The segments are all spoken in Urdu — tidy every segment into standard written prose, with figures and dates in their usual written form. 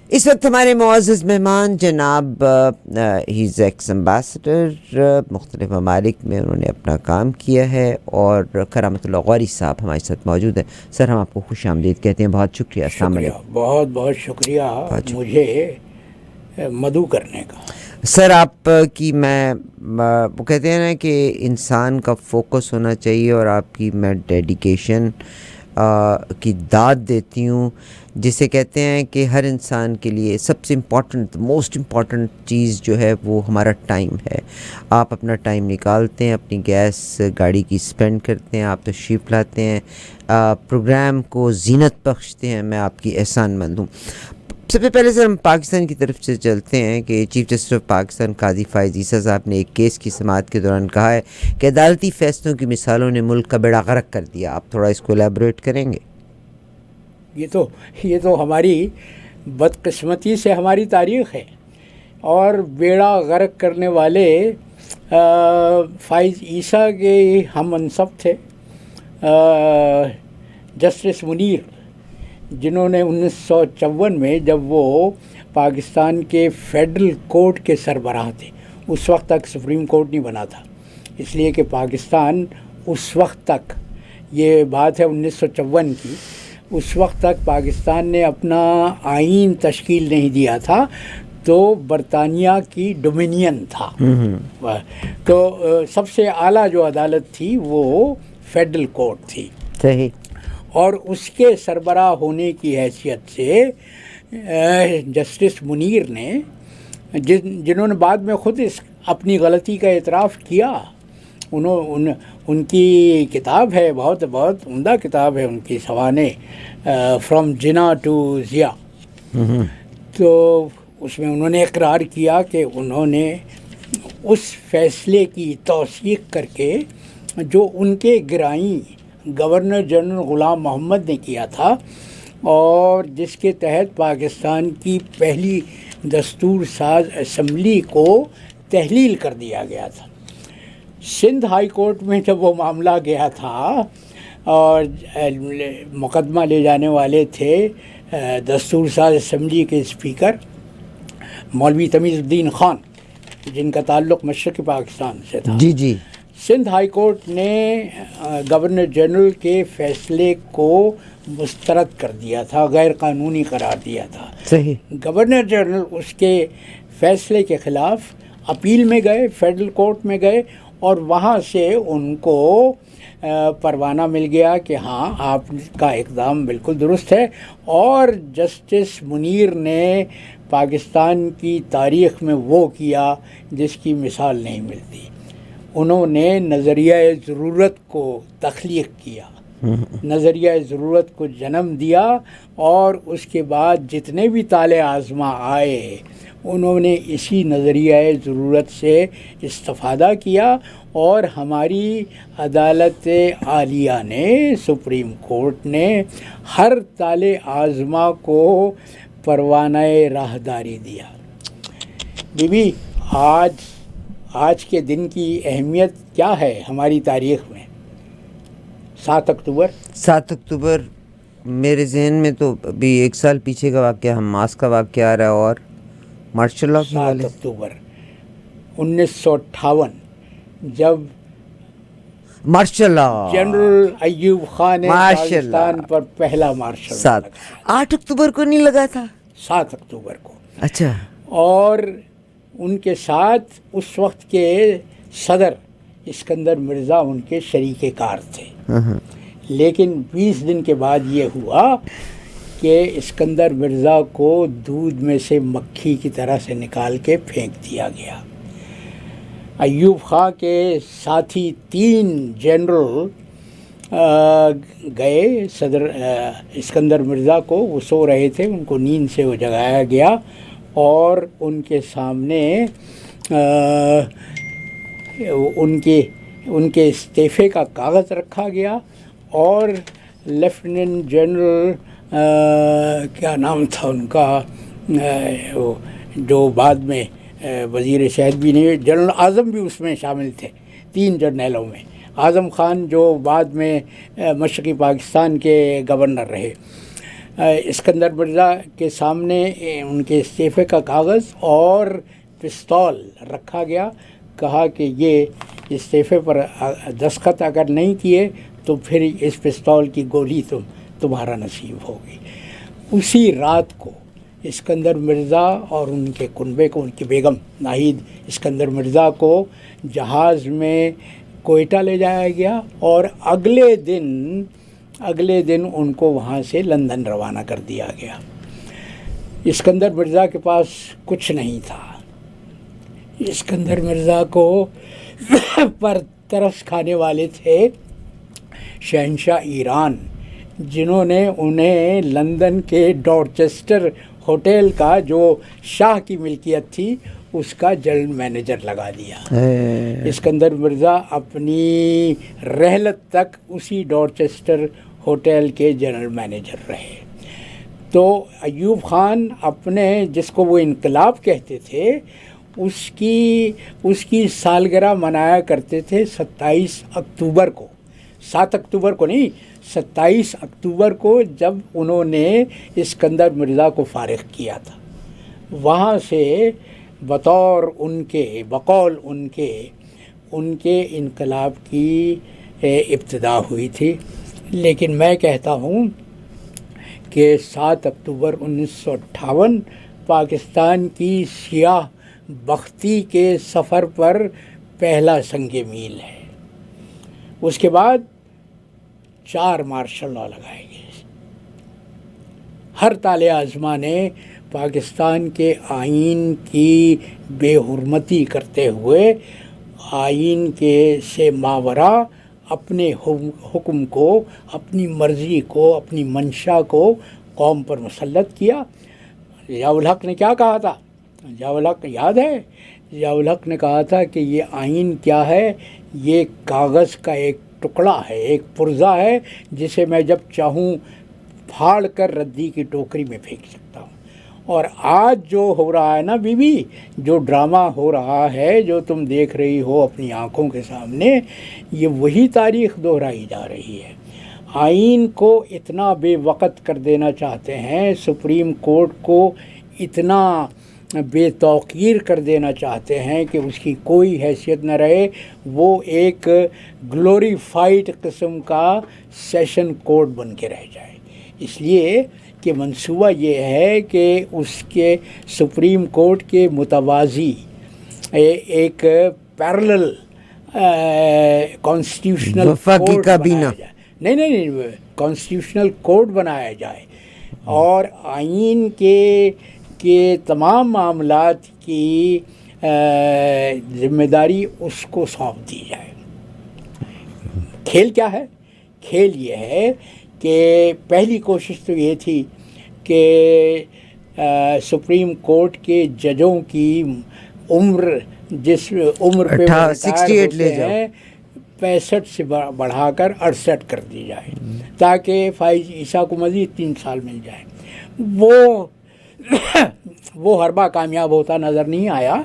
اس وقت ہمارے معزز مہمان جناب ہیز ایکس امبیسڈر مختلف ممالک میں انہوں نے اپنا کام کیا ہے، اور کرامت اللہ غوری صاحب ہمارے ساتھ موجود ہیں۔ سر، ہم آپ کو خوش آمدید کہتے ہیں، بہت شکریہ، السلام شکریہ، علیکم۔ بہت بہت شکریہ مجھے مدعو کرنے کا۔ سر، آپ کی میں وہ کہتے ہیں نا کہ انسان کا فوکس ہونا چاہیے، اور آپ کی میں ڈیڈیکیشن کی داد دیتی ہوں، جسے کہتے ہیں کہ ہر انسان کے لیے سب سے موسٹ امپورٹنٹ چیز جو ہے وہ ہمارا ٹائم ہے۔ آپ اپنا ٹائم نکالتے ہیں، اپنی گیس گاڑی کی اسپینڈ کرتے ہیں، آپ تشریف لاتے ہیں، پروگرام کو زینت بخشتے ہیں، میں آپ کی احسان مند ہوں۔ سب سے پہلے سر ہم پاکستان کی طرف سے چلتے ہیں کہ چیف جسٹس آف پاکستان قاضی فائز عیسیٰ صاحب نے ایک کیس کی سماعت کے دوران کہا ہے کہ عدالتی فیصلوں کی مثالوں نے ملک کا بیڑا غرق کر دیا۔ آپ تھوڑا اس کو ایلیبوریٹ کریں گے؟ یہ تو ہماری بدقسمتی سے ہماری تاریخ ہے، اور بیڑا غرق کرنے والے فائز عیسیٰ کے ہم منصب تھے جسٹس منیر، جنہوں نے 1954 میں جب وہ پاکستان کے فیڈرل کورٹ کے سربراہ تھے، اس وقت تک سپریم کورٹ نہیں بنا تھا، اس لیے کہ پاکستان اس وقت تک، یہ بات ہے 1954 کی، اس وقت تک پاکستان نے اپنا آئین تشکیل نہیں دیا تھا، تو برطانیہ کی ڈومینین تھا۔ تو سب سے اعلیٰ جو عدالت تھی وہ فیڈرل کورٹ تھی، صحیح۔ اور اس کے سربراہ ہونے کی حیثیت سے جسٹس منیر نے، جنہوں نے بعد میں خود اپنی غلطی کا اعتراف کیا، ان کی کتاب ہے، بہت عمدہ کتاب ہے ان کی، سوانح فرام جنا ٹو ضیا، تو اس میں انہوں نے اقرار کیا کہ انہوں نے اس فیصلے کی توثیق کر کے جو ان کے گرائی گورنر جنرل غلام محمد نے کیا تھا، اور جس کے تحت پاکستان کی پہلی دستور ساز اسمبلی کو تحلیل کر دیا گیا تھا۔ سندھ ہائی کورٹ میں جب وہ معاملہ گیا تھا اور مقدمہ لے جانے والے تھے دستور ساز اسمبلی کے اسپیکر مولوی تمیز الدین خان، جن کا تعلق مشرقی پاکستان سے تھا، جی، سندھ ہائی کورٹ نے گورنر جنرل کے فیصلے کو مسترد کر دیا تھا، غیر قانونی قرار دیا تھا۔ صحیح۔ گورنر جنرل اس کے فیصلے کے خلاف اپیل میں گئے، فیڈرل کورٹ میں گئے، اور وہاں سے ان کو پروانہ مل گیا کہ ہاں آپ کا اقدام بالکل درست ہے، اور جسٹس منیر نے پاکستان کی تاریخ میں وہ کیا جس کی مثال نہیں ملتی۔ انہوں نے نظریہ ضرورت کو تخلیق کیا، نظریہ ضرورت کو جنم دیا، اور اس کے بعد جتنے بھی طالع آزما آئے انہوں نے اسی نظریہ ضرورت سے استفادہ کیا، اور ہماری عدالت عالیہ نے، سپریم کورٹ نے ہر طالع آزما کو پروانہ راہداری دیا۔ بی آج کے دن کی اہمیت کیا ہے ہماری تاریخ میں؟ 7 اکتوبر میرے ذہن میں تو ابھی 1 سال پیچھے کا واقعہ حماس کا واقعہ آ رہا ہے، اور مارشل لا کے حوالے 7 اکتوبر 1958 جب martial law, general Ayub Khan نے ماشاءاللہ، پاکستان پر پہلا مارشل لا لگایا۔ 8 اکتوبر کو نہیں لگا تھا؟ 7 اکتوبر کو۔ اچھا۔ اور ان کے ساتھ اس وقت کے صدر اسکندر مرزا ان کے شریک کار تھے، لیکن 20 دن کے بعد یہ ہوا کہ اسکندر مرزا کو دودھ میں سے مکھی کی طرح سے نکال کے پھینک دیا گیا۔ ایوب خان کے ساتھی 3 جنرل گئے صدر اسکندر مرزا کو، وہ سو رہے تھے، ان کو نیند سے وہ جگایا گیا، اور ان کے سامنے ان کے استعفے کا کاغذ رکھا گیا، اور لیفٹیننٹ جنرل کیا نام تھا ان کا، جو بعد میں وزیر شہد بھی نہیں، جنرل اعظم بھی اس میں شامل تھے، 3 جرنیلوں میں، اعظم خان جو بعد میں مشرقی پاکستان کے گورنر رہے، اسکندر مرزا کے سامنے ان کے استعفے کا کاغذ اور پستول رکھا گیا. کہا کہ یہ استعفے پر دستخط اگر نہیں کیے تو پھر اس پستول کی گولی تمہارا نصیب ہوگی. اسی رات کو اسکندر مرزا اور ان کے کنبے کو، ان کی بیگم ناہید اسکندر مرزا کو جہاز میں کوئٹہ لے جایا گیا اور اگلے دن ان کو وہاں سے لندن روانہ کر دیا گیا. اسکندر مرزا کے پاس کچھ نہیں تھا. اسکندر مرزا کو پر ترس کھانے والے تھے شہنشاہ ایران، جنہوں نے انہیں لندن کے ڈورچسٹر ہوٹل کا جو شاہ کی ملکیت تھی اس کا جنرل مینیجر لگا دیا. اسکندر مرزا اپنی رحلت تک اسی ڈورچسٹر ہوٹل کے جنرل مینیجر رہے. تو ایوب خان اپنے، جس کو وہ انقلاب کہتے تھے، اس کی سالگرہ منایا کرتے تھے 27 اکتوبر کو. 7 اکتوبر کو نہیں، 27 اکتوبر کو، جب انہوں نے اسکندر مرزا کو فارغ کیا تھا. وہاں سے بقول ان کے انقلاب کی ابتدا ہوئی تھی. لیکن میں کہتا ہوں کہ 7 اکتوبر 1958 پاکستان کی سیاہ بختی کے سفر پر پہلا سنگ میل ہے. اس کے بعد 4 مارشل لا لگائے گئے. ہر طالع آزما نے پاکستان کے آئین کی بے حرمتی کرتے ہوئے آئین کے سے ماورا اپنے حکم کو، اپنی مرضی کو، اپنی منشا کو قوم پر مسلط کیا. ضیاء الحق نے کیا کہا تھا؟ ضیاء الحق یاد ہے؟ ضیاء الحق نے کہا تھا کہ یہ آئین کیا ہے؟ یہ کاغذ کا ایک ٹکڑا ہے، ایک پرزہ ہے، جسے میں جب چاہوں پھاڑ کر ردی کی ٹوکری میں پھینک سکتا ہوں. اور آج جو ہو رہا ہے نا بیوی، جو ڈرامہ ہو رہا ہے، جو تم دیکھ رہی ہو اپنی آنکھوں کے سامنے، یہ وہی تاریخ دہرائی جا رہی ہے. آئین کو اتنا بے وقت کر دینا چاہتے ہیں، سپریم کورٹ کو اتنا بے توقیر کر دینا چاہتے ہیں کہ اس کی کوئی حیثیت نہ رہے. وہ ایک گلوریفائڈ قسم کا سیشن کورٹ بن کے رہ جائے. اس لیے کہ منصوبہ یہ ہے کہ اس کے سپریم کورٹ کے متوازی ایک پیرلل کانسٹیٹیوشنل کورٹ بنایا جائے. نہیں کانسٹیٹیوشنل کورٹ بنایا جائے اور آئین کے تمام معاملات کی ذمہ داری اس کو سونپ دی جائے. کھیل کیا ہے؟ کھیل یہ ہے کہ پہلی کوشش تو یہ تھی کہ سپریم کورٹ کے ججوں کی عمر، جس عمر پہ 68 لے جاؤ، 65 سے بڑھا کر 68 کر دی جائے تاکہ فائز عیسیٰ کو مزید 3 سال مل جائے. وہ حربہ کامیاب ہوتا نظر نہیں آیا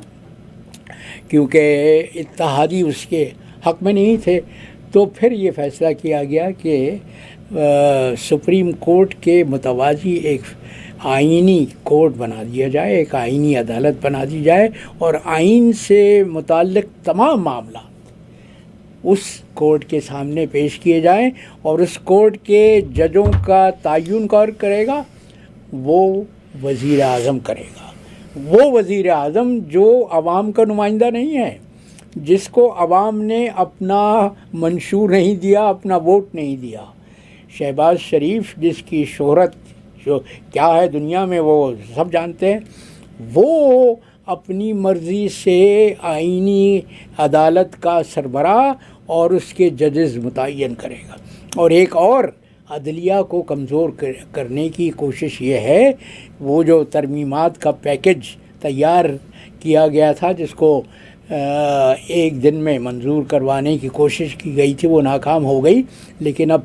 کیونکہ اتحادی اس کے حق میں نہیں تھے. تو پھر یہ فیصلہ کیا گیا کہ سپریم کورٹ کے متوازی ایک آئینی کورٹ بنا دیا جائے، ایک آئینی عدالت بنا دی جائے اور آئین سے متعلق تمام معاملات اس کورٹ کے سامنے پیش کیے جائیں اور اس کورٹ کے ججوں کا تعین کون کرے گا؟ وہ وزیر اعظم کرے گا. وہ وزیر اعظم جو عوام کا نمائندہ نہیں ہے، جس کو عوام نے اپنا منشور نہیں دیا، اپنا ووٹ نہیں دیا. شہباز شریف، جس کی شہرت جو کیا ہے دنیا میں وہ سب جانتے ہیں، وہ اپنی مرضی سے آئینی عدالت کا سربراہ اور اس کے ججز متعین کرے گا. اور ایک اور عدلیہ کو کمزور کرنے کی کوشش یہ ہے، وہ جو ترمیمات کا پیکج تیار کیا گیا تھا جس کو ایک دن میں منظور کروانے کی کوشش کی گئی تھی، وہ ناکام ہو گئی. لیکن اب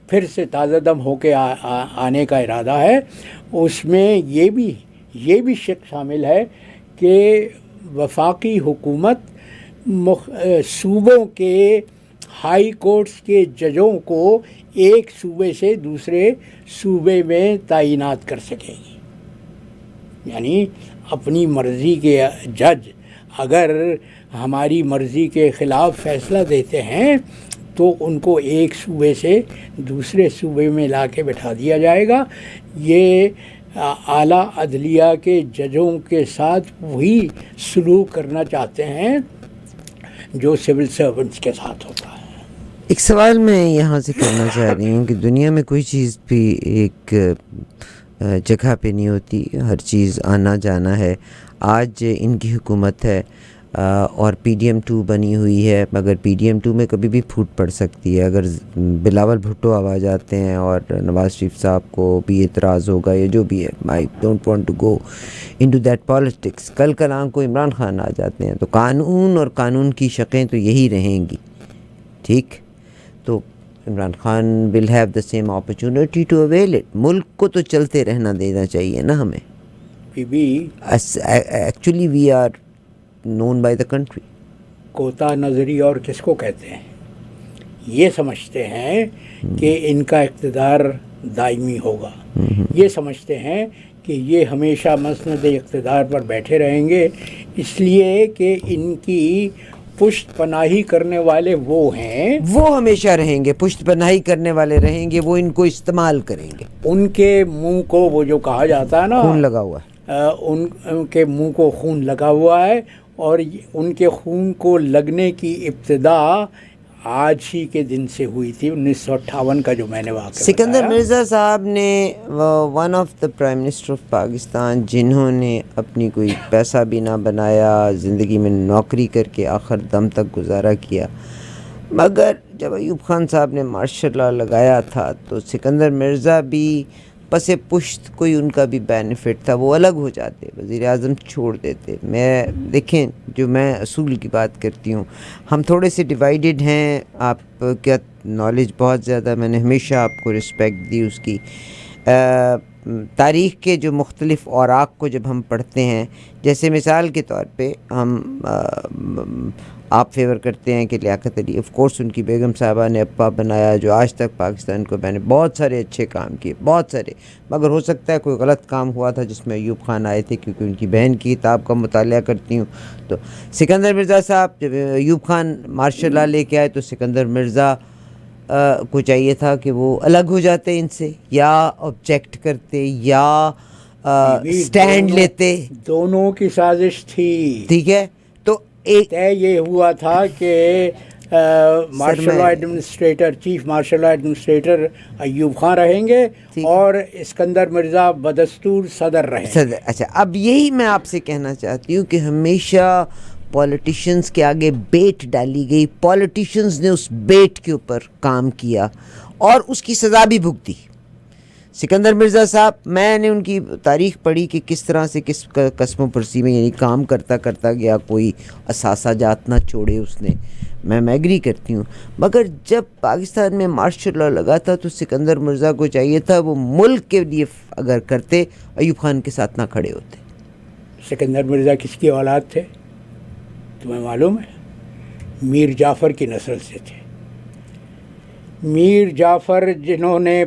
پھر سے تازہ دم ہو کے آنے کا ارادہ ہے. اس میں یہ بھی شق شامل ہے کہ وفاقی حکومت صوبوں کے ہائی کورٹس کے ججوں کو ایک صوبے سے دوسرے صوبے میں تعینات کر سکے گی. یعنی اپنی مرضی کے جج اگر ہماری مرضی کے خلاف فیصلہ دیتے ہیں تو ان کو ایک صوبے سے دوسرے صوبے میں لا کے بٹھا دیا جائے گا. یہ اعلیٰ عدلیہ کے ججوں کے ساتھ وہی سلوک کرنا چاہتے ہیں جو سول سرونٹس کے ساتھ ہوتا ہے. ایک سوال میں یہاں سے کرنا چاہ رہی ہوں کہ دنیا میں کوئی چیز بھی ایک جگہ پہ نہیں ہوتی، ہر چیز آنا جانا ہے. آج ان کی حکومت ہے اور پی ڈی ایم 2 بنی ہوئی ہے، مگر پی ڈی ایم 2 میں کبھی بھی پھوٹ پڑ سکتی ہے. اگر بلاول بھٹو آ جاتے ہیں اور نواز شریف صاحب کو بھی اعتراض ہوگا یا جو بھی ہے، I don't want to go into that politics. کل کلام کو عمران خان آ جاتے ہیں تو قانون اور قانون کی شقیں تو یہی رہیں گی. ٹھیک، تو Imran Khan will have the same opportunity to avail it. ملک کو تو چلتے رہنا دینا چاہیے نا ہمیں. Actually we are known by the country. کوتا نظری اور کس کو کہتے ہیں؟ یہ سمجھتے ہیں کہ ان کا اقتدار دائمی ہوگا. یہ سمجھتے ہیں کہ یہ ہمیشہ مسند اقتدار پر بیٹھے رہیں گے، اس لیے کہ ان کی پشت پناہی کرنے والے وہ ہیں. وہ ہمیشہ رہیں گے، پشت پناہی کرنے والے رہیں گے، وہ ان کو استعمال کریں گے. ان کے منہ کو وہ جو کہا جاتا ہے نا، خون لگا ہوا ہے، ان کے منہ کو خون لگا ہوا ہے. اور ان کے خون کو لگنے کی ابتدا آج ہی کے دن سے ہوئی تھی، 1958 کا جو میں نے واقعہ سکندر مرزا صاحب نے one of the prime minister of Pakistan, جنہوں نے اپنی کوئی پیسہ بھی نہ بنایا، زندگی میں نوکری کر کے آخر دم تک گزارا کیا. مگر جب ایوب خان صاحب نے مارشل لا لگایا تھا تو سکندر مرزا بھی پس پشت کوئی ان کا بھی بینیفٹ تھا، وہ الگ ہو جاتے، وزیر اعظم چھوڑ دیتے. میں دیکھیں، جو میں اصول کی بات کرتی ہوں، ہم تھوڑے سے ڈیوائیڈڈ ہیں. آپ کا نالج بہت زیادہ، میں نے ہمیشہ آپ کو رسپیکٹ دی اس کی. تاریخ کے جو مختلف اوراق کو جب ہم پڑھتے ہیں، جیسے مثال کے طور پہ ہم آپ فیور کرتے ہیں کہ لیاقت علی، آف کورس ان کی بیگم صاحبہ نے اپا بنایا، جو آج تک پاکستان کو میں نے بہت سارے اچھے کام کیے، بہت سارے. مگر ہو سکتا ہے کوئی غلط کام ہوا تھا جس میں ایوب خان آئے تھے، کیونکہ ان کی بہن کی کتاب کا مطالعہ کرتی ہوں. تو سکندر مرزا صاحب جب ایوب خان مارشل لا لے کے آئے تو سکندر مرزا کو چاہیے تھا کہ وہ الگ ہو جاتے ان سے، یا آبجیکٹ کرتے یا سٹینڈ لیتے. دونوں کی سازش تھی. ٹھیک ہے، تو ایک طے یہ ہوا تھا کہ martial law administrator, chief martial law administrator Ayub Khan رہیں گے اور اسکندر مرزا بدستور صدر رہیں گے. اچھا، اب یہی میں آپ سے کہنا چاہتی ہوں کہ ہمیشہ پولیٹیشنز کے آگے بیٹ ڈالی گئی، پولیٹیشنز نے اس بیٹ کے اوپر کام کیا اور اس کی سزا بھی بھگتی. سکندر مرزا صاحب، میں نے ان کی تاریخ پڑھی کہ کس طرح سے کس قسم و پرسی میں یعنی کام کرتا گیا، کوئی اثاثہ جات نہ چھوڑے اس نے. میں ایگری کرتی ہوں. مگر جب پاکستان میں مارشل لا لگا تھا تو سکندر مرزا کو چاہیے تھا وہ ملک کے لیے اگر کرتے، ایوب خان کے ساتھ نہ کھڑے ہوتے. سکندر مرزا کس کی اولاد تھے تمہیں معلوم ہے؟ میر جعفر کی نسل سے تھے. میر جعفر جنہوں نے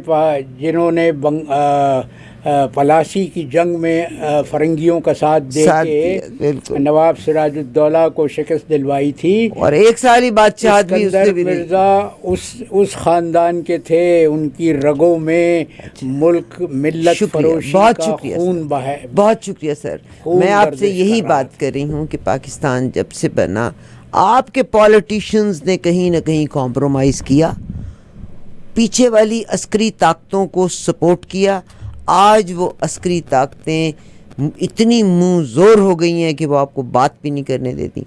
پلاسی کی جنگ میں فرنگیوں کا ساتھ دے کے نواب سراج الدولہ کو شکست دلوائی تھی، اور ایک سال ہی بادشاہت بھی. سکندر مرزا اس خاندان کے تھے. ان کی رگوں میں ملک ملت فروشی کا خون بہا. بہت شکریہ سر. میں آپ سے یہی بات کر رہی ہوں کہ پاکستان جب سے بنا، آپ کے پولیٹیشنز نے کہیں نہ کہیں کمپرومائز کیا، پیچھے والی عسکری طاقتوں کو سپورٹ کیا. آج وہ عسکری طاقتیں اتنی منہ زور ہو گئی ہیں کہ وہ آپ کو بات بھی نہیں کرنے دیتی.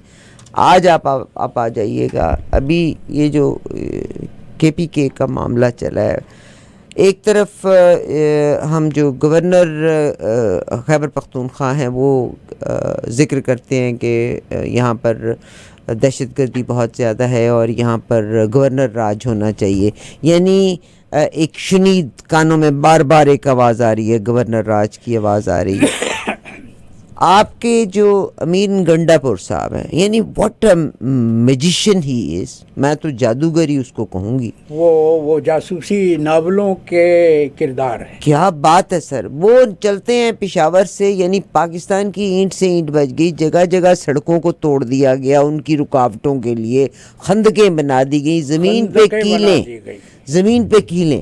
آج آپ آ جائیے گا، ابھی یہ جو کے پی کے کا معاملہ چلا ہے، ایک طرف ہم جو گورنر خیبر پختونخوا ہیں وہ ذکر کرتے ہیں کہ یہاں پر دہشت گردی بہت زیادہ ہے اور یہاں پر گورنر راج ہونا چاہیے. یعنی ایک شنید کانوں میں بار بار ایک آواز آ رہی ہے، گورنر راج کی آواز آ رہی ہے. آپ کے جو امین گنڈاپور صاحب ہیں، یعنی واٹ میجیشین ہی از، میں تو جادوگر ہی اس کو کہوں گی. وہ جاسوسی ناولوں کے کردار ہیں. کیا بات ہے سر. وہ چلتے ہیں پشاور سے، یعنی پاکستان کی اینٹ سے اینٹ بج گئی، جگہ جگہ سڑکوں کو توڑ دیا گیا ان کی رکاوٹوں کے لیے، خندقیں بنا دی گئی، زمین پہ کیلیں.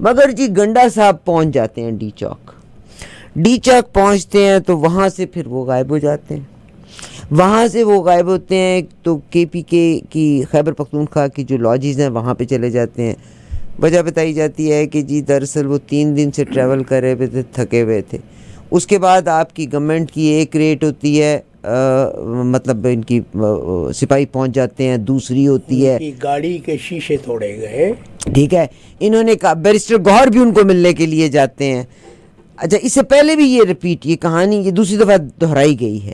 مگر جی گنڈا صاحب پہنچ جاتے ہیں ڈی چوک پہنچتے ہیں تو وہاں سے پھر وہ غائب ہو جاتے ہیں. وہاں سے وہ غائب ہوتے ہیں تو کے پی کے کی خیبر پختونخوا کی جو لاجز ہیں وہاں پہ چلے جاتے ہیں. وجہ بتائی جاتی ہے کہ جی دراصل وہ 3 دن سے ٹریول کر رہے تھے، تھکے ہوئے تھے. اس کے بعد آپ کی گورنمنٹ کی ایک ریٹ ہوتی ہے، مطلب ان کی سپاہی پہنچ جاتے ہیں، دوسری ہوتی ہے گاڑی کے شیشے توڑے گئے. ٹھیک ہے. انہوں نے کہا بیرسٹر گوہر بھی ان کو ملنے کے لیے جاتے ہیں. اچھا، اس سے پہلے بھی یہ کہانی یہ دوسری دفعہ دہرائی گئی ہے.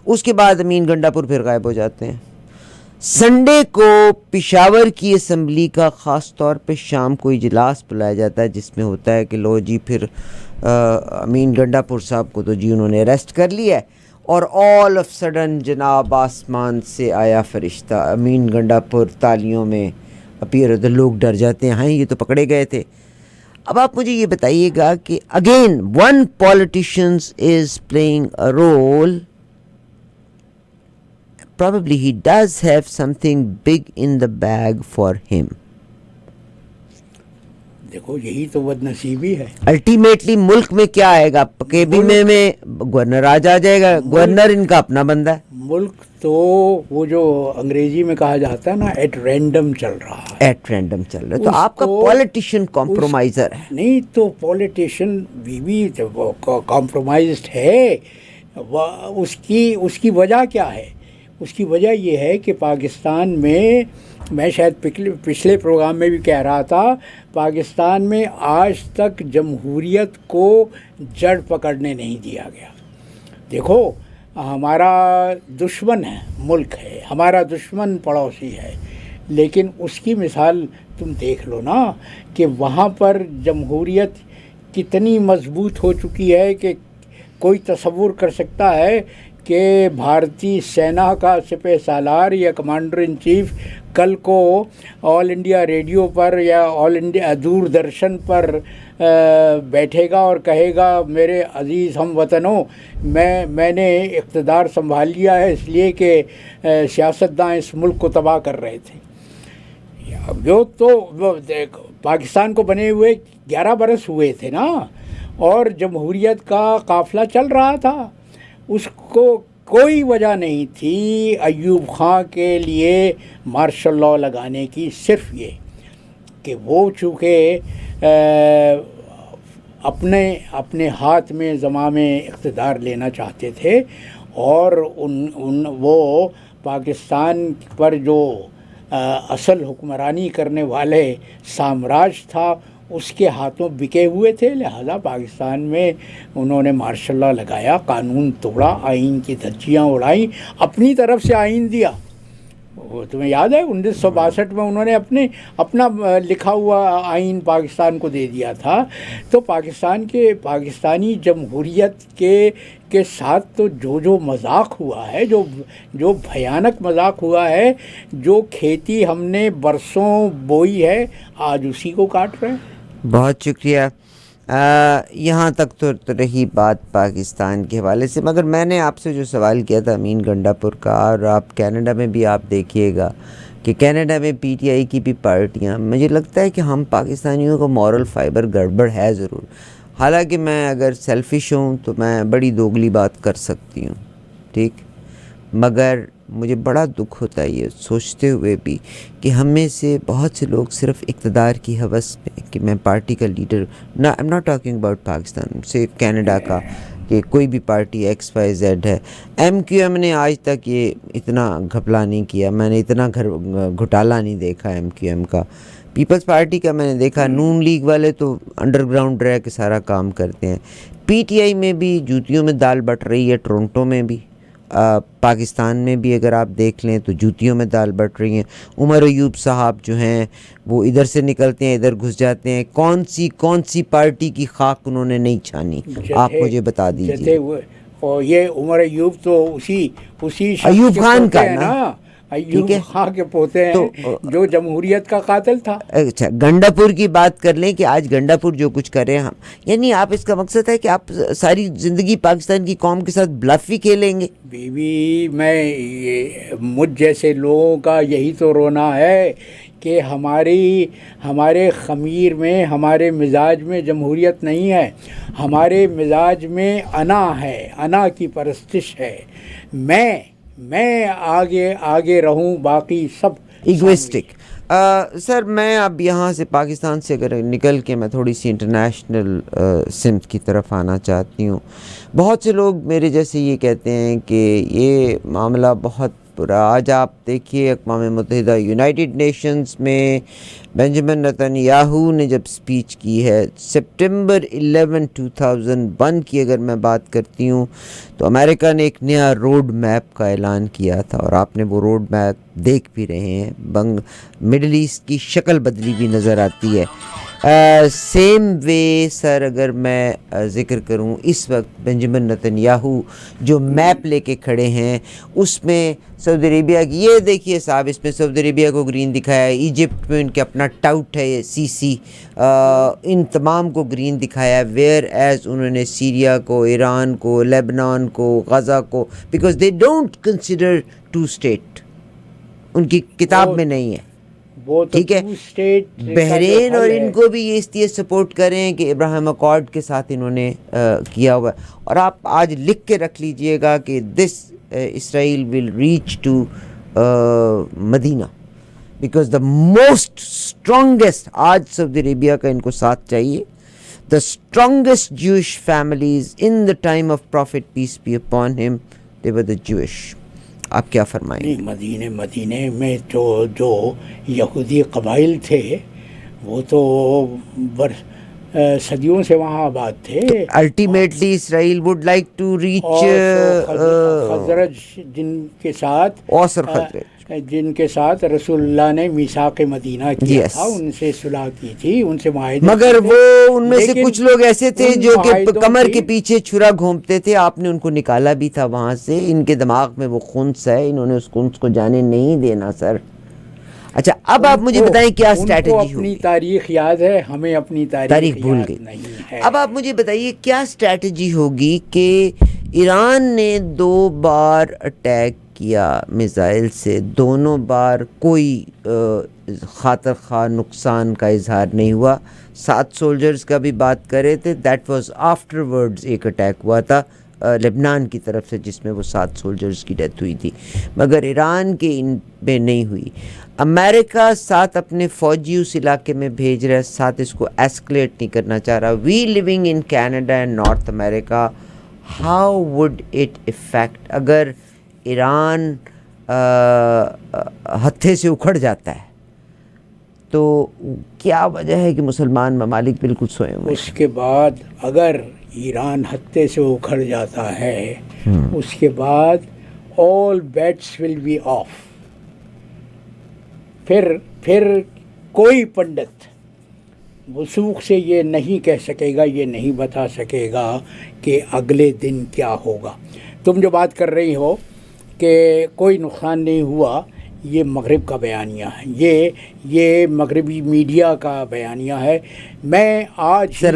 اس کے بعد امین گنڈاپور پھر غائب ہو جاتے ہیں. سنڈے کو پشاور کی اسمبلی کا خاص طور پہ شام کو اجلاس بلایا جاتا ہے، جس میں ہوتا ہے کہ لو جی پھر امین گنڈاپور صاحب کو تو جی انہوں نے اریسٹ کر لیا ہے، اور آل آف سڈن جناب آسمان سے آیا فرشتہ، امین گنڈاپور تالیوں میں اپیئر ہوتے، لوگ ڈر جاتے ہیں، ہاں یہ تو پکڑے گئے تھے. اب آپ مجھے یہ بتائیے گا کہ again one politicians is playing a role. Probably he does have something big in the bag for him. دیکھو یہی تو بد نصیبی ہے. الٹیمیٹلی ملک میں کیا آئے گا؟ کیبینہ میں گورنر آ جائے گا. گورنر ان کا اپنا بندہ ہے. ملک تو وہ جو انگریزی میں کہا جاتا ہے نا ایٹ رینڈم چل رہا ہے. ایٹ رینڈم چل رہا ہے. تو آپ کا پولیٹیشین کمپرومائزر ہے. نہیں تو پولیٹیشین بھی کمپرومائزڈ ہے. اس کی وجہ کیا ہے؟ اس کی وجہ یہ ہے کہ پاکستان میں شاید پچھلے پروگرام میں بھی کہہ رہا تھا، پاکستان میں آج تک جمہوریت کو جڑ پکڑنے نہیں دیا گیا. دیکھو ہمارا دشمن ہے ملک ہے، ہمارا دشمن پڑوسی ہے، لیکن اس کی مثال تم دیکھ لو نا کہ وہاں پر جمہوریت کتنی مضبوط ہو چکی ہے کہ کوئی تصور کر سکتا ہے کہ بھارتی سینا کا سپہ سالار یا کمانڈر ان چیف کل کو آل انڈیا ریڈیو پر یا آل انڈیا دوردرشن پر بیٹھے گا اور کہے گا میرے عزیز ہم وطنوں، میں نے اقتدار سنبھال لیا ہے اس لیے کہ سیاستداں اس ملک کو تباہ کر رہے تھے. جو تو پاکستان کو بنے ہوئے 11 برس ہوئے تھے نا، اور جمہوریت کا قافلہ چل رہا تھا. اس کو کوئی وجہ نہیں تھی ایوب خان کے لیے مارشل لاء لگانے کی، صرف یہ کہ وہ چونکہ اپنے ہاتھ میں زمام اقتدار لینا چاہتے تھے، اور وہ پاکستان پر جو اصل حکمرانی کرنے والے سامراج تھا اس کے ہاتھوں بکے ہوئے تھے. لہذا پاکستان میں انہوں نے مارشل لاء لگایا، قانون توڑا، آئین کی دھجیاں اڑائیں، اپنی طرف سے آئین دیا. وہ تمہیں یاد ہے 1962 میں انہوں نے اپنا لکھا ہوا آئین پاکستان کو دے دیا تھا. تو پاکستانی جمہوریت کے ساتھ تو جو مذاق ہوا ہے، جو بھیانک مذاق ہوا ہے، جو کھیتی ہم نے برسوں بوئی ہے آج اسی کو کاٹ رہے ہیں. بہت شکریہ. یہاں تک تو رہی بات پاکستان کے حوالے سے، مگر میں نے آپ سے جو سوال کیا تھا امین گنڈاپور کا، اور آپ کینیڈا میں بھی آپ دیکھیے گا کہ کینیڈا میں پی ٹی آئی کی بھی پارٹیاں، مجھے لگتا ہے کہ ہم پاکستانیوں کا مورل فائبر گڑبڑ ہے ضرور. حالانکہ میں اگر سیلفش ہوں تو میں بڑی دوگلی بات کر سکتی ہوں، ٹھیک، مگر مجھے بڑا دکھ ہوتا ہے یہ سوچتے ہوئے بھی کہ ہم میں سے بہت سے لوگ صرف اقتدار کی ہوس میں کہ میں پارٹی کا لیڈر نہ، I'm not talking about Pakistan سے کینیڈا کا، کہ کوئی بھی پارٹی ایکس وائی زیڈ ہے. ایم کیو ایم نے آج تک یہ اتنا گھپلا نہیں کیا، میں نے اتنا گھوٹالا نہیں دیکھا ایم کیو ایم کا. پیپلز پارٹی کا میں نے دیکھا، نون لیگ والے تو انڈر گراؤنڈ رہ کے سارا کام کرتے ہیں. پی ٹی آئی میں بھی جوتیوں میں دال بٹ رہی ہے، ٹورنٹو میں بھی، پاکستان میں بھی اگر آپ دیکھ لیں تو جوتیوں میں دال بٹ رہی ہیں. عمر ایوب صاحب جو ہیں وہ ادھر سے نکلتے ہیں ادھر گھس جاتے ہیں. کون سی پارٹی کی خاک انہوں نے نہیں چھانی، آپ مجھے بتا دیجیے. اور یہ عمر ایوب تو اسی شخص ایوب کے خان پوتے کا ہیں نا، ایوب خان کے پوتے ہیں جو جمہوریت کا قاتل تھا۔ اچھا، گنڈا پور کی بات کر لیں کہ آج گنڈا پور جو کچھ کر رہے ہیں ہم، یعنی آپ اس کا مقصد ہے کہ آپ ساری زندگی پاکستان کی قوم کے ساتھ بلف ہی کھیلیں گے؟ بیوی مجھ جیسے لوگوں کا یہی تو رونا ہے کہ ہمارے خمیر میں، ہمارے مزاج میں جمہوریت نہیں ہے، ہمارے مزاج میں انا ہے، انا کی پرستش ہے، میں آگے رہوں، باقی سب ایگوسٹک۔ سر میں اب یہاں سے پاکستان سے اگر نکل کے میں تھوڑی سی انٹرنیشنل سمت کی طرف آنا چاہتی ہوں۔ بہت سے لوگ میرے جیسے یہ کہتے ہیں کہ یہ معاملہ بہت برا، آج آپ دیکھیے اقوام متحدہ یونائٹڈ نیشنز میں بنجمن نتن یاہو نے جب سپیچ کی ہے سپٹمبر 11، 2001 کی اگر میں بات کرتی ہوں، تو امریکہ نے ایک نیا روڈ میپ کا اعلان کیا تھا، اور آپ نے وہ روڈ میپ دیکھ بھی رہے ہیں، مڈل ایسٹ کی شکل بدلی بھی نظر آتی ہے۔ سیم وے سر اگر میں ذکر کروں، اس وقت بنجمن نتن یاہو جو میپ لے کے کھڑے ہیں اس میں سعودی عربیہ کی، یہ دیکھیے صاحب، اس میں سعودی عربیہ کو گرین دکھایا ہے، ایجپٹ میں ان کے اپنا ٹاؤٹ ہے سی سی، ان تمام کو گرین دکھایا ہے، ویئر ایز انہوں نے سیریا کو، ایران کو، لیبنان کو، غزہ کو، because they don't consider two state, ان کی کتاب میں نہیں ہے، ٹھیک ہے۔ بحرین اور ان کو بھی یہ اس لیے سپورٹ کریں کہ ابراہیم اکارڈ کے ساتھ انہوں نے کیا ہوا ہے، اور آپ آج لکھ کے رکھ لیجئے گا کہ this Israel will reach to Medina, because the most strongest, آج سعودی عربیہ کا ان کو ساتھ چاہیے، the strongest Jewish families in the time of prophet peace be upon him, they were the Jewish. آپ کیا فرمائیں گے؟ مدینے میں جو یہودی قبائل تھے وہ تو صدیوں سے وہاں آباد تھے۔ Ultimately Israel would like to reach Khazraj جن کے ساتھ رسول اللہ نے میثاق مدینہ کیا تھا، ان سے صلح کی تھی، ان سے معاہدے، مگر وہ ان میں سے کچھ لوگ ایسے تھے جو کہ کمر کے پیچھے چھرا گھومتے تھے، آپ نے ان کو نکالا بھی تھا وہاں سے، ان کے دماغ میں وہ خنث ہے، انہوں نے اس خنث کو جانے نہیں دینا سر۔ اچھا اب آپ مجھے بتائیں کیا اسٹریٹجی ہوگی؟ اپنی تاریخ یاد ہے، ہمیں اپنی تاریخ بھول گئی نہیں ہے۔ اب آپ مجھے بتائیے کیا اسٹریٹجی ہوگی کہ ایران نے 2 بار اٹیک کیا میزائل سے، دونوں بار کوئی خاطر خواہ نقصان کا اظہار نہیں ہوا، 7 سولجرز کا بھی بات کرے تھے، دیٹ واز آفٹر ورڈز ایک اٹیک ہوا تھا لبنان کی طرف سے جس میں وہ 7 سولجرز کی ڈیتھ ہوئی تھی، مگر ایران کے ان میں نہیں ہوئی۔ امریکہ ساتھ اپنے فوجی اس علاقے میں بھیج رہا ہے، ساتھ اس کو ایسکلیٹ نہیں کرنا چاہ رہا۔ We living in Canada and North America, how would it affect اگر ایران ہتھے سے اکھڑ جاتا ہے، تو کیا وجہ ہے کہ مسلمان ممالک بالکل سوئے ہوئے ہیں؟ اس کے بعد اگر ایران ہتھے سے اکھڑ جاتا ہے، اس کے بعد all bets will be off۔ پھر کوئی پنڈت وثوق سے یہ نہیں کہہ سکے گا، یہ نہیں بتا سکے گا کہ اگلے دن کیا ہوگا۔ تم جو بات کر رہی ہو کہ کوئی نقصان نہیں ہوا، یہ مغرب کا بیانیہ ہے، یہ مغربی میڈیا کا بیانیہ ہے۔ میں آج سر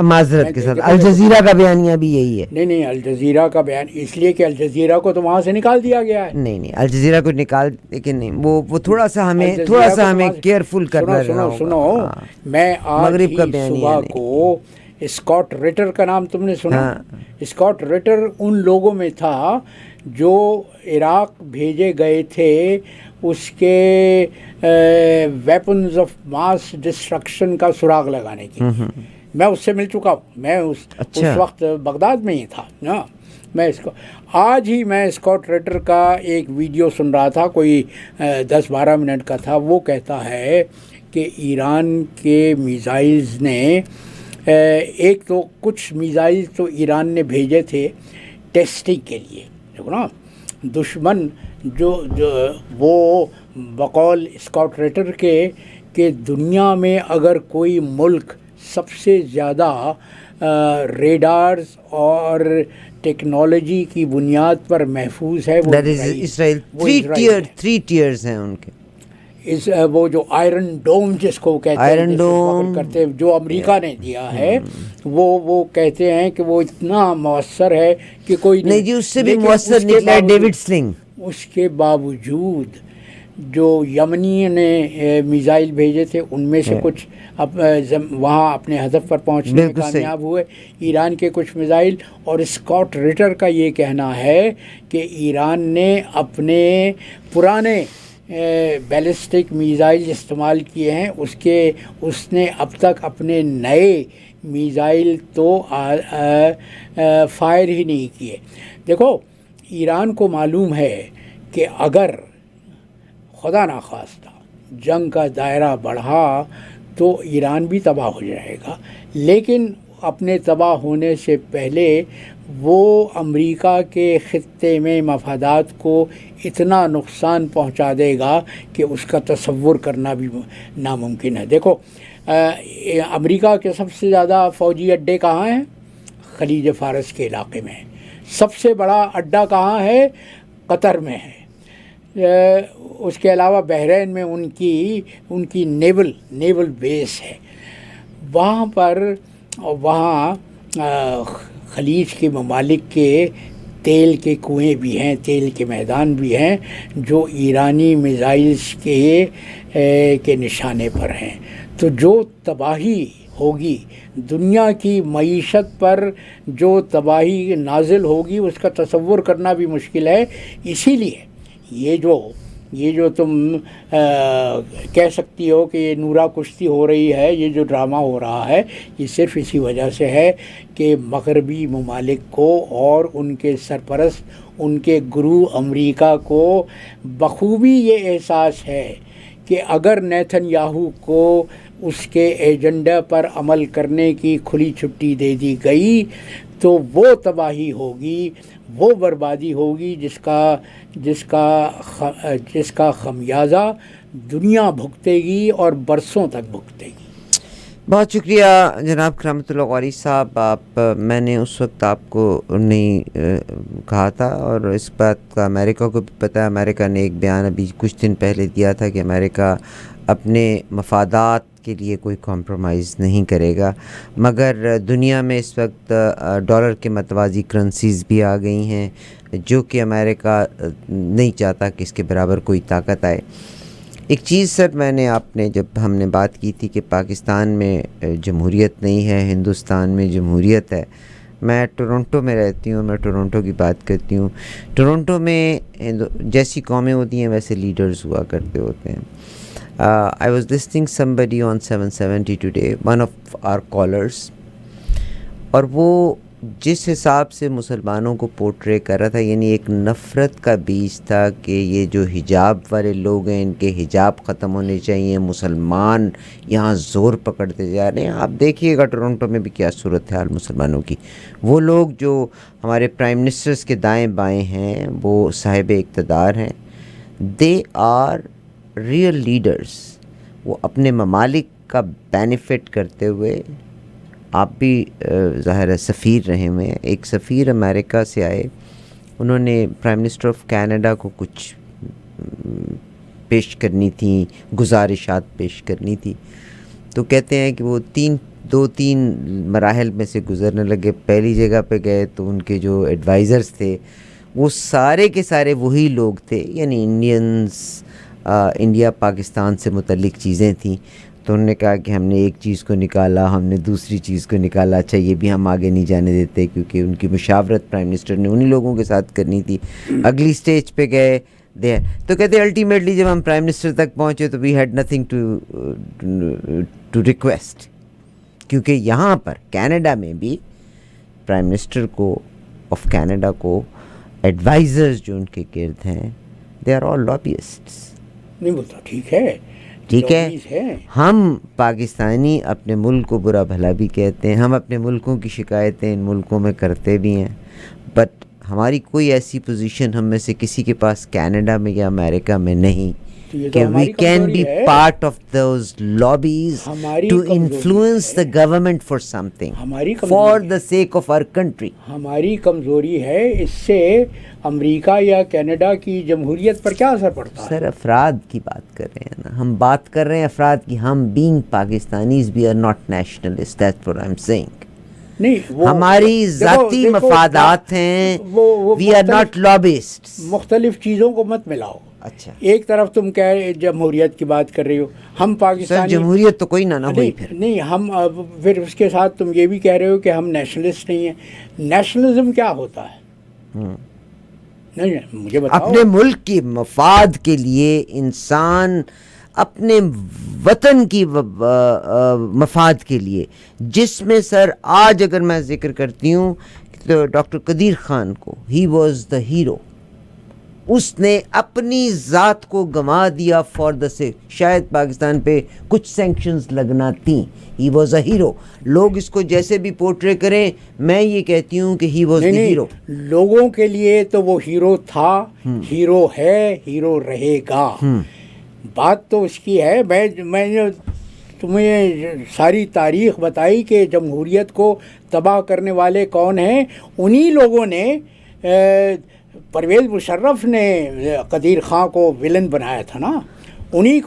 معذرت کے ساتھ الجزیرہ کا بیانیہ بھی یہی ہے۔ نہیں، الجزیرہ کا بیان اس لیے کہ الجزیرہ کو تو وہاں سے نکال دیا گیا ہے۔ نہیں الجزیرہ کو نکال، لیکن نہیں، وہ تھوڑا سا ہمیں کیئرفل کرنا ہوگا۔ سنو میں آج ہی صبح کو اسکاٹ ریٹر کا نام تم نے سنا؟ اسکاٹ ریٹر ان لوگوں میں تھا جو عراق بھیجے گئے تھے اس کے ویپنز آف ماس ڈسٹرکشن کا سراغ لگانے کی۔ میں اس سے مل چکا ہوں، میں اس وقت بغداد میں ہی تھا نا۔ آج ہی میں اسکاٹ ریٹر کا ایک ویڈیو سن رہا تھا، کوئی 10-12 منٹ کا تھا۔ وہ کہتا ہے کہ ایران کے میزائلز نے ایک تو کچھ میزائل تو ایران نے بھیجے تھے ٹیسٹنگ کے لیے، دیکھو نا، دشمن جو وہ بقول اسکاٹ ریٹر کے کہ دنیا میں اگر کوئی ملک سب سے زیادہ ریڈارز اور ٹیکنالوجی کی بنیاد پر محفوظ ہے وہ That is Israel. Three tiers ہیں ان کے. وہ جو آئرن ڈوم جس کو کہتے ہیں آئرن ڈوم کرتے ہیں جو امریکہ نے دیا ہے وہ کہتے ہیں کہ وہ اتنا مؤثر ہے کہ کوئی نہیں جی اس سے بھی مؤثر نکلا ہے ڈیوڈ سلنگ. اس کے باوجود جو یمنی نے میزائل بھیجے تھے ان میں سے کچھ وہاں اپنے ہدف پر پہنچنے میں کامیاب ہوئے. ایران کے کچھ میزائل اور اسکاٹ ریٹر کا یہ کہنا ہے کہ ایران نے اپنے پرانے بیلسٹک میزائل استعمال کیے ہیں اس نے اب تک اپنے نئے میزائل تو فائر ہی نہیں کیے. دیکھو ایران کو معلوم ہے کہ اگر خدا نخواستہ جنگ کا دائرہ بڑھا تو ایران بھی تباہ ہو جائے گا، لیکن اپنے تباہ ہونے سے پہلے وہ امریکہ کے خطے میں مفادات کو اتنا نقصان پہنچا دے گا کہ اس کا تصور کرنا بھی ناممکن ہے. دیکھو امریکہ کے سب سے زیادہ فوجی اڈے کہاں ہیں؟ خلیج فارس کے علاقے میں. سب سے بڑا اڈا کہاں ہے؟ قطر میں ہے. اس کے علاوہ بحرین میں ان کی نیول بیس ہے. وہاں خلیج کے ممالک کے تیل کے کنویں بھی ہیں، تیل کے میدان بھی ہیں جو ایرانی میزائلز کے نشانے پر ہیں. تو جو تباہی ہوگی دنیا کی معیشت پر، جو تباہی نازل ہوگی اس کا تصور کرنا بھی مشکل ہے. اسی لیے یہ جو تم کہہ سکتی ہو کہ یہ نورا کشتی ہو رہی ہے، یہ جو ڈرامہ ہو رہا ہے، یہ صرف اسی وجہ سے ہے کہ مغربی ممالک کو اور ان کے سرپرست ان کے گرو امریکہ کو بخوبی یہ احساس ہے کہ اگر نیتن یاہو کو اس کے ایجنڈا پر عمل کرنے کی کھلی چھٹی دے دی گئی تو وہ تباہی ہوگی، وہ بربادی ہوگی جس کا خمیازہ دنیا بھگتے گی اور برسوں تک بھگتے گی. بہت شکریہ جناب کرامت اللہ قاری صاحب. میں نے اس وقت آپ کو نہیں کہا تھا اور اس بات کا امریکہ کو بھی پتہ ہے. امریکہ نے ایک بیان ابھی کچھ دن پہلے دیا تھا کہ امریکہ اپنے مفادات کے لیے کوئی کمپرومائز نہیں کرے گا، مگر دنیا میں اس وقت ڈالر کے متوازی کرنسیز بھی آ گئی ہیں جو کہ امریکہ نہیں چاہتا کہ اس کے برابر کوئی طاقت آئے. ایک چیز سر جب ہم نے بات کی تھی کہ پاکستان میں جمہوریت نہیں ہے، ہندوستان میں جمہوریت ہے. میں ٹورنٹو میں رہتی ہوں، میں ٹورنٹو کی بات کرتی ہوں. ٹورنٹو میں جیسی قومیں ہوتی ہیں ویسے لیڈرز ہوا کرتے ہوتے ہیں. I was listening somebody on 770 today, one of our callers, اور وہ جس حساب سے مسلمانوں کو پورٹرے کر رہا تھا، یعنی ایک نفرت کا بیج تھا کہ یہ جو حجاب والے لوگ ہیں ان کے حجاب ختم ہونے چاہیے، مسلمان یہاں زور پکڑتے جا رہے ہیں. آپ دیکھیے گا ٹورنٹو میں بھی کیا صورت حال مسلمانوں کی. وہ لوگ جو ہمارے پرائم منسٹرز کے دائیں بائیں ہیں، وہ صاحب اقتدار ہیں، دے آر ریئل لیڈرز. وہ اپنے ممالک کا بینیفٹ کرتے ہوئے، آپ بھی ظاہر ہے سفیر رہے ہوئے ہیں. ایک سفیر امریکہ سے آئے، انہوں نے پرائم منسٹر آف کینیڈا کو کچھ پیش کرنی تھی، گزارشات پیش کرنی تھی. تو کہتے ہیں کہ وہ دو تین مراحل میں سے گزرنے لگے. پہلی جگہ پہ گئے تو ان کے جو ایڈوائزرز تھے وہ سارے کے سارے وہی لوگ تھے، یعنی انڈیا پاکستان سے متعلق چیزیں تھیں. تو انہوں نے کہا کہ ہم نے ایک چیز کو نکالا، ہم نے دوسری چیز کو نکالا، اچھا یہ بھی ہم آگے نہیں جانے دیتے، کیونکہ ان کی مشاورت پرائم منسٹر نے انہی لوگوں کے ساتھ کرنی تھی. اگلی سٹیج پہ گئے تو کہتے الٹیمیٹلی جب ہم پرائم منسٹر تک پہنچے تو we had nothing to request. کیونکہ یہاں پر کینیڈا میں بھی پرائم منسٹر کو آف کینیڈا کو ایڈوائزرز جو ان کے گرد ہیں دے آر آل لابیسٹس. نہیں بولتا ٹھیک ہے. ہم پاکستانی اپنے ملک کو برا بھلا بھی کہتے ہیں، ہم اپنے ملکوں کی شکایتیں ان ملکوں میں کرتے بھی ہیں، بٹ ہماری کوئی ایسی پوزیشن ہم میں سے کسی کے پاس کینیڈا میں یا امریکہ میں نہیں کہ we can be part of those lobbies to influence the government for something, for the sake of our country. ہماری کمزوری ہے. اس سے امریکہ یا کینیڈا کی جمہوریت پر کیا اثر پڑتا ہے؟ سر افراد کی بات کر رہے ہیں نا, ہم بات کر رہے ہیں افراد کی. ہم being Pakistanis we are not nationalists, that's what I'm saying. نہیں, ہماری ذاتی مفادات ہیں, we are not lobbyists. مختلف چیزوں کو مت ملاؤ. اچھا, ایک طرف تم کہہ رہے جمہوریت کی بات کر رہی ہو, ہم پاکستانی جمہوریت تو کوئی نہ ہوئی پھر نہیں, ہم پھر اس کے ساتھ تم یہ بھی کہہ رہے ہو کہ ہم نیشنلسٹ نہیں ہیں. نیشنلزم کیا ہوتا ہے؟ نہیں مجھے بتاؤ. اپنے ملک کی مفاد کے لیے انسان اپنے وطن کی مفاد کے لیے, جس میں سر آج اگر میں ذکر کرتی ہوں تو ڈاکٹر قدیر خان کو, ہی واز دا ہیرو. اس نے اپنی ذات کو گنوا دیا فار دا سیک. شاید پاکستان پہ کچھ سینکشنز لگنا تھیں. He was a hero. لوگ اس کو جیسے بھی پورٹرے کریں, میں یہ کہتی ہوں کہ ہی واز دا ہیرو. لوگوں کے لیے تو وہ ہیرو تھا, ہیرو ہے, ہیرو رہے گا. بات تو اس کی ہے. میں نے تمہیں ساری تاریخ بتائی کہ جمہوریت کو تباہ کرنے والے کون ہیں. انہی لوگوں نے, پرویز مشرف نے قدیر خان کو ولن بنایا تھا نا. انہی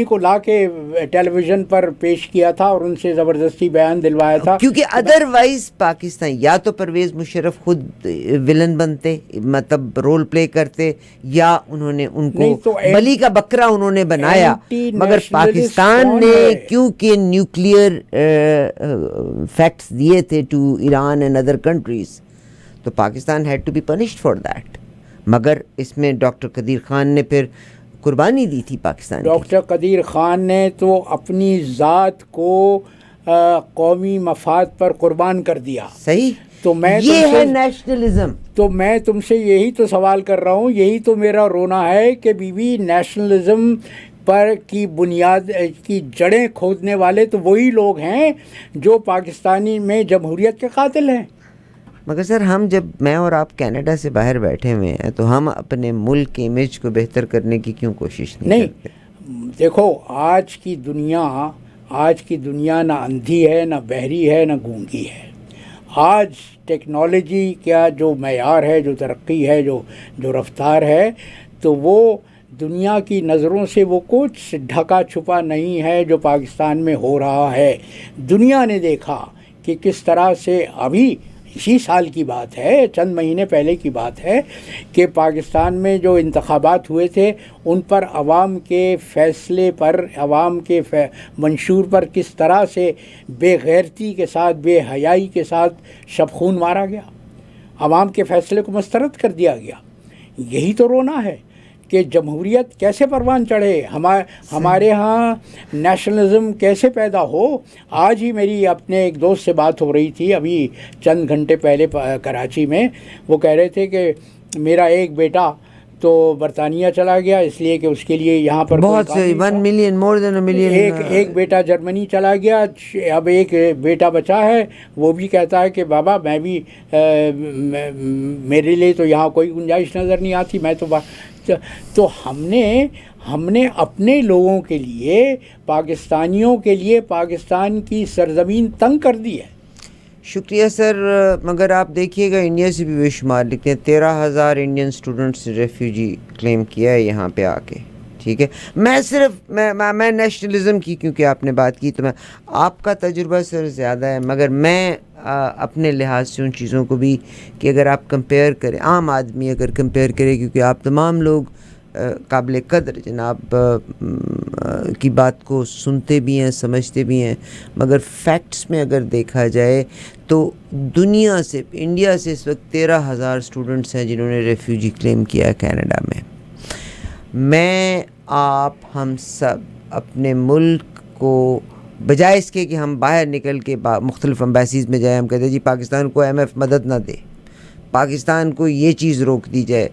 کو لا کے ٹیلی ویژن پر پیش کیا تھا اور ان سے زبردستی بیان دلوایا تھا. کیونکہ ادروائز پاکستان یا تو پرویز مشرف خود ولن بنتے, مطلب رول پلے کرتے, یا انہوں نے ان کو بلی کا بکرا انہوں نے بنایا. مگر پاکستان نے کیونکہ نیوکلیئر فیکٹس دیے تھے to Iran and other countries, تو Pakistan had to be punished for that. مگر اس میں ڈاکٹر قدیر خان نے پھر قربانی دی تھی پاکستان. ڈاکٹر قدیر خان نے تو اپنی ذات کو قومی مفاد پر قربان کر دیا. صحیح. تو میں یہ ہے نیشنلزم. تو میں تم سے یہی تو سوال کر رہا ہوں, یہی تو میرا رونا ہے کہ بیوی نیشنلزم پر کی بنیاد کی جڑیں کھودنے والے تو وہی لوگ ہیں جو پاکستانی میں جمہوریت کے قاتل ہیں. مگر سر ہم جب میں اور آپ کینیڈا سے باہر بیٹھے ہوئے ہیں تو ہم اپنے ملک کے امیج کو بہتر کرنے کی کیوں کوشش نہیں کرتے؟ دیکھو آج کی دنیا نہ اندھی ہے, نہ بہری ہے, نہ گونگی ہے. آج ٹیکنالوجی کا جو معیار ہے, جو ترقی ہے, جو رفتار ہے, تو وہ دنیا کی نظروں سے وہ کچھ ڈھکا چھپا نہیں ہے جو پاکستان میں ہو رہا ہے. دنیا نے دیکھا کہ کس طرح سے ابھی اسی سال کی بات ہے, چند مہینے پہلے کی بات ہے, کہ پاکستان میں جو انتخابات ہوئے تھے ان پر عوام کے فیصلے پر, عوام کے منشور پر کس طرح سے بے غیرتی کے ساتھ, بے حیائی کے ساتھ شب خون مارا گیا. عوام کے فیصلے کو مسترد کر دیا گیا. یہی تو رونا ہے کہ جمہوریت کیسے پروان چڑھے, ہمارے ہاں نیشنلزم کیسے پیدا ہو. آج ہی میری اپنے ایک دوست سے بات ہو رہی تھی ابھی چند گھنٹے پہلے کراچی میں. وہ کہہ رہے تھے کہ میرا ایک بیٹا تو برطانیہ چلا گیا اس لیے کہ اس کے لیے یہاں پر بہت سے 1 ملین, مور دین 1 ملین. ایک بیٹا جرمنی چلا گیا, اب ایک بیٹا بچا ہے. وہ بھی کہتا ہے کہ بابا میں بھی, میرے لیے تو یہاں کوئی گنجائش نظر نہیں آتی, میں تو ہم نے اپنے لوگوں کے لیے, پاکستانیوں کے لیے پاکستان کی سرزمین تنگ کر دی ہے. شکریہ سر. مگر آپ دیکھیے گا انڈیا سے بھی بے شمار لکھتے ہیں. 13,000 انڈین اسٹوڈنٹس ریفیوجی کلیم کیا ہے یہاں پہ آ کے. ٹھیک ہے, میں صرف میں نیشنلزم کی کیونکہ آپ نے بات کی, تو میں آپ کا تجربہ سر زیادہ ہے, مگر میں اپنے لحاظ سے ان چیزوں کو بھی, کہ اگر آپ کمپیئر کریں, عام آدمی اگر کمپیئر کرے, کیونکہ آپ تمام لوگ قابل قدر جناب کی بات کو سنتے بھی ہیں, سمجھتے بھی ہیں, مگر فیکٹس میں اگر دیکھا جائے تو دنیا سے, انڈیا سے اس وقت 13,000 اسٹوڈنٹس ہیں جنہوں نے ریفیوجی کلیم کیا ہے کینیڈا میں. میں, آپ, ہم سب اپنے ملک کو بجائے اس کے کہ ہم باہر نکل کے مختلف امبیسیز میں جائیں, ہم کہتے ہیں جی پاکستان کو IMF مدد نہ دے, پاکستان کو یہ چیز روک دی جائے,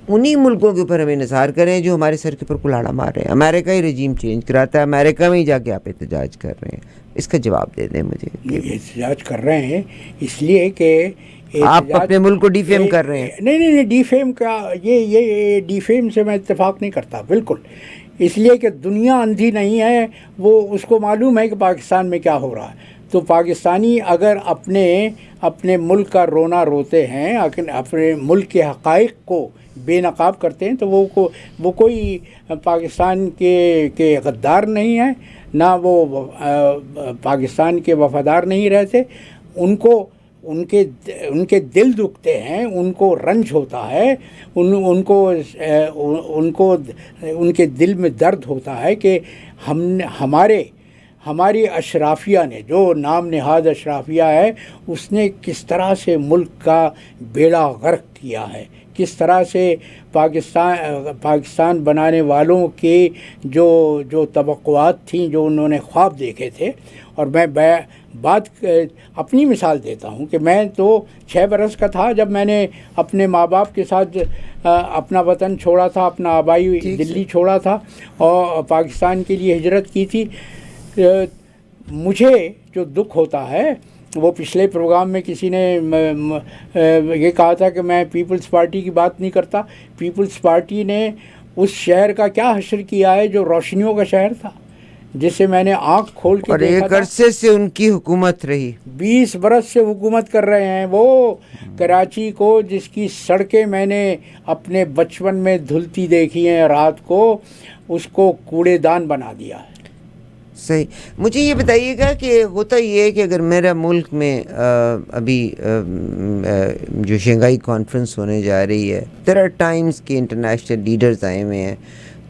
انہی ملکوں کے اوپر ہم انحصار کریں جو ہمارے سر کے اوپر کلاڑا مار رہے ہیں. امریکہ ہی رجیم چینج کراتا ہے, امریکہ میں ہی جا کے آپ احتجاج کر رہے ہیں. اس کا جواب دے دیں مجھے. احتجاج کر رہے ہیں اس لیے کہ آپ اپنے ملک کو ڈیفیم کر رہے ہیں. نہیں, ڈیفیم کا, یہ ڈیفیم سے میں اتفاق نہیں کرتا بالکل. اس لیے کہ دنیا اندھی نہیں ہے، وہ اس کو معلوم ہے کہ پاکستان میں کیا ہو رہا ہے. تو پاکستانی اگر اپنے ملک کا رونا روتے ہیں، اپنے ملک کے حقائق کو بے نقاب کرتے ہیں، تو وہ کوئی پاکستان کے غدار نہیں ہے، نہ وہ پاکستان کے وفادار نہیں رہتے. ان کے دل دکھتے ہیں، ان کو رنج ہوتا ہے، ان کے دل میں درد ہوتا ہے کہ ہماری اشرافیہ نے، جو نام نہاد اشرافیہ ہے، اس نے کس طرح سے ملک کا بیڑا غرق کیا ہے، کس طرح سے پاکستان بنانے والوں کے جو توقعات تھیں، جو انہوں نے خواب دیکھے تھے. اور میں بات اپنی مثال دیتا ہوں کہ میں تو 6 برس کا تھا جب میں نے اپنے ماں باپ کے ساتھ اپنا وطن چھوڑا تھا، اپنا آبائی دلی چھوڑا تھا اور پاکستان کے لیے ہجرت کی تھی. مجھے جو دکھ ہوتا ہے، وہ پچھلے پروگرام میں کسی نے یہ کہا تھا کہ میں پیپلز پارٹی کی بات نہیں کرتا. پیپلز پارٹی نے اس شہر کا کیا حشر کیا ہے جو روشنیوں کا شہر تھا، جسے میں نے آنکھ کھول کے دیکھا تھا. اور ایک عرصے سے ان کی حکومت رہی، 20 برس سے حکومت کر رہے ہیں وہ. کراچی کو، جس کی سڑکیں میں نے اپنے بچپن میں دھلتی دیکھی ہیں رات کو، اس کو کوڑے دان بنا دیا ہے. صحیح. مجھے یہ بتائیے گا کہ ہوتا یہ ہے کہ اگر میرا ملک میں ابھی جو شنگھائی کانفرنس ہونے جا رہی ہے، دیر آر ٹائمز کہ انٹرنیشنل لیڈرز آئے ہوئے ہیں،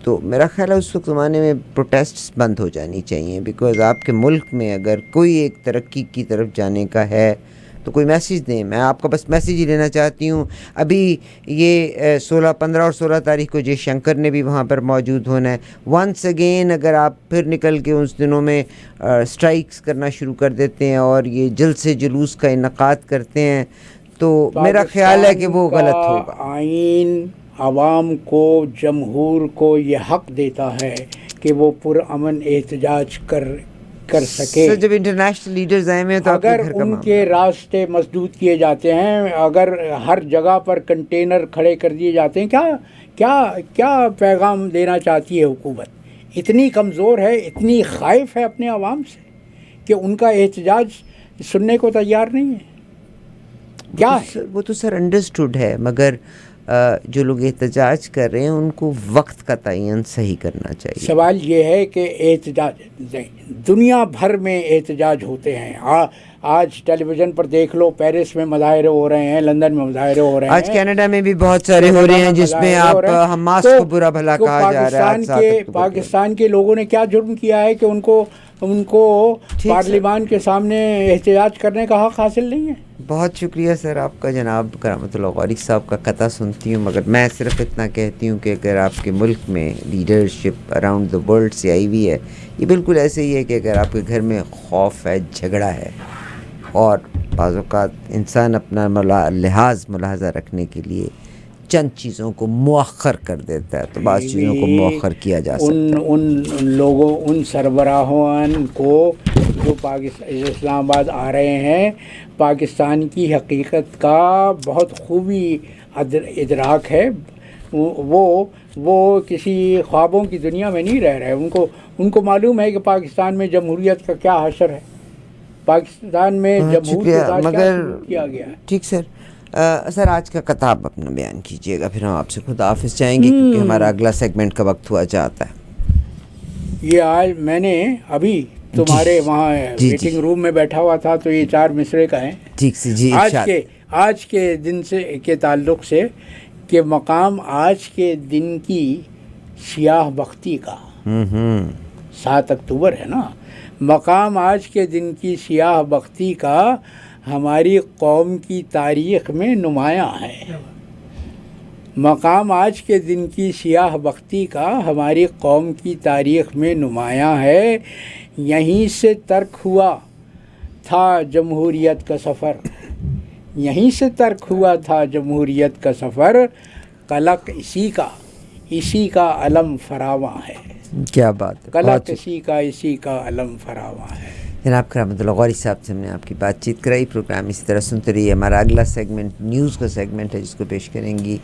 تو میرا خیال ہے اس وقت زمانے میں پروٹیسٹس بند ہو جانی چاہیے، بیکاز آپ کے ملک میں اگر کوئی ایک ترقی کی طرف جانے کا ہے تو کوئی میسیج دیں. میں آپ کا بس میسیج ہی لینا چاہتی ہوں. ابھی یہ 15 اور 16 تاریخ کو جے شنکر نے بھی وہاں پر موجود ہونا ہے. ونس اگین اگر آپ پھر نکل کے اس دنوں میں اسٹرائکس کرنا شروع کر دیتے ہیں اور یہ جلد سے جلوس کا انعقاد کرتے ہیں، تو میرا خیال ہے کہ وہ غلط ہوگا. آئین عوام کو، جمہور کو یہ حق دیتا ہے کہ وہ پرامن احتجاج کر سکے. سر، جب انٹرنیشنل لیڈرز آئے ہیں تو اگر ان کے راستے مسدود کیے جاتے ہیں، اگر ہر جگہ پر کنٹینر کھڑے کر دیے جاتے ہیں، کیا پیغام دینا چاہتی ہے حکومت؟ اتنی کمزور ہے، اتنی خائف ہے اپنے عوام سے کہ ان کا احتجاج سننے کو تیار نہیں ہے. کیا ہے وہ تو سر انڈرسٹوڈ ہے، مگر جو لوگ احتجاج کر رہے ہیں ان کو وقت کا تعین صحیح کرنا چاہیے. سوال یہ ہے کہ احتجاج دنیا بھر میں احتجاج ہوتے ہیں. آج ٹیلی ویژن پر دیکھ لو، پیرس میں مظاہرے ہو رہے ہیں، لندن میں مظاہرے ہو رہے ہیں، آج کینیڈا میں بھی بہت سارے ہو رہے ہیں جس میں آپ حماس کو برا بھلا کہا جا رہا ہے. پاکستان کے لوگوں نے کیا جرم کیا ہے کہ ان کو پارلیمان کے سامنے احتجاج کرنے کا حق حاصل نہیں ہے؟ بہت شکریہ سر آپ کا. جناب کرامت اللہ غوری صاحب کا قطع سنتی ہوں، مگر میں صرف اتنا کہتی ہوں کہ اگر آپ کے ملک میں لیڈرشپ اراؤنڈ دا ورلڈ سے آئی ہوئی ہے، یہ بالکل ایسے ہی ہے کہ اگر آپ کے گھر میں خوف ہے، جھگڑا ہے، اور بعض اوقات انسان اپنا ملاحظہ رکھنے کے لیے چند چیزوں کو مؤخر کر دیتا ہے، تو بعض چیزوں کو مؤخر کیا جا سکتا ہے. ان لوگوں، ان سربراہان کو جو اسلام آباد آ رہے ہیں، پاکستان کی حقیقت کا بہت خوبی ادراک ہے. وہ کسی خوابوں کی دنیا میں نہیں رہ رہے. ان کو معلوم ہے کہ پاکستان میں جمہوریت کا کیا حشر ہے، پاکستان میں جمہور کے ساتھ کیا سلوک کیا گیا ہے. ٹھیک سر. سر آج کا کتاب اپنا بیان کیجیے گا، پھر ہم آپ سے خدا حافظ چاہیں گے کیونکہ ہمارا اگلا سیگمنٹ کا وقت ہوا چاہتا ہے. یہ آج میں نے ابھی تمہارے وہاں میٹنگ روم میں بیٹھا ہوا تھا تو یہ 4 مصرے کا ہے. ٹھیک سے جی. آج کے دن سے کے تعلق سے کہ مقام آج کے دن کی سیاہ بختی کا، 7 اکتوبر ہے نا، مقام آج کے دن کی سیاہ بختی کا ہماری قوم کی تاریخ میں نمایاں ہے. مقام آج کے دن کی سیاہ بختی کا ہماری قوم کی تاریخ میں نمایاں ہے. یہیں سے ترک ہوا تھا جمہوریت کا سفر، یہیں سے ترک ہوا تھا جمہوریت کا سفر. قلق اسی کا علم فراواں ہے. کیا بات ہے. قلق اسی کا علم فراواں ہے. جناب کرامت اللہ غوری صاحب سے ہم نے آپ کی بات چیت کرائی. پروگرام اسی طرح سنتے رہیے. ہمارا اگلا سیگمنٹ نیوز کا سیگمنٹ ہے جس کو پیش کریں گی